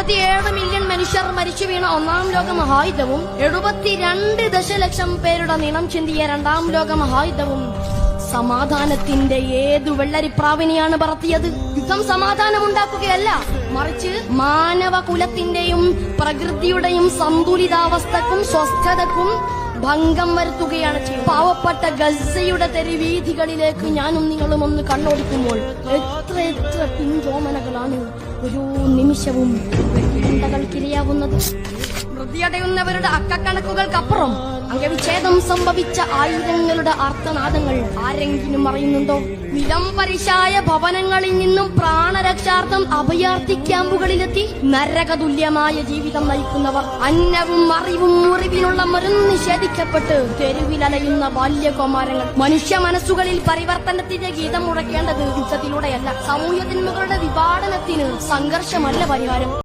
47 million മനുഷ്യർ മരിച്ചു വീണ ഒന്നാം ലോക മഹായുദ്ധവും 72 ദശലക്ഷം പേരുടെ നിണം ചിന്തിയ രണ്ടാം ലോക മഹായുദ്ധവും സമാധാനത്തിന്റെ ഏതു വെള്ളരിപ്രാവിനെയാണ് പറത്തിയത്. യുദ്ധം സമാധാനമുണ്ടാക്കുകയല്ല, മറിച്ച് മാനവകുലത്തിന്റെയും പ്രകൃതിയുടെയും സന്തുലിതാവസ്ഥക്കും സ്വസ്ഥതക്കും ഭംഗം വരുത്തുകയാണ് ചെയ്യുന്നത്. പാവപ്പെട്ട ഗസയുടെ തെരുവീഥികളിലേക്ക് ഞാനും നിങ്ങളും ഒന്ന് കണ്ണോടിക്കുമ്പോൾ എത്ര പിഞ്ചോമനകളാണ് ഒരു നിമിഷവും വെട്ടിണ്ടകൾക്കിരയാവുന്നത്. വൃത്തിയടയുന്നവരുടെ അക്കക്കണക്കുകൾക്കപ്പുറം അംഗവിച്ഛേദം സംഭവിച്ച ആയിരങ്ങളുടെ ആർത്തനാദങ്ങൾ ആരെങ്കിലും അറിയുന്നുണ്ടോ? നിലംപരിശായ ഭവനങ്ങളിൽ നിന്നും പ്രാണരക്ഷാർത്ഥം അഭയാർത്ഥി ക്യാമ്പുകളിലെത്തി നരകതുല്യമായ ജീവിതം നയിക്കുന്നവർ, അന്നവും അറിവും മുറിവിനുള്ള മരുന്ന് നിഷേധിക്കപ്പെട്ട് തെരുവിലലയുന്ന ബാല്യകുമാരങ്ങൾ. മനുഷ്യ മനസ്സുകളിൽ പരിവർത്തനത്തിന്റെ ഗീതം മുഴക്കേണ്ടത് യുദ്ധത്തിലൂടെയല്ല, സാമൂഹ്യ തിന്മകളുടെ വിഭാടനത്തിന് സംഘർഷമല്ല പരിഹാരം.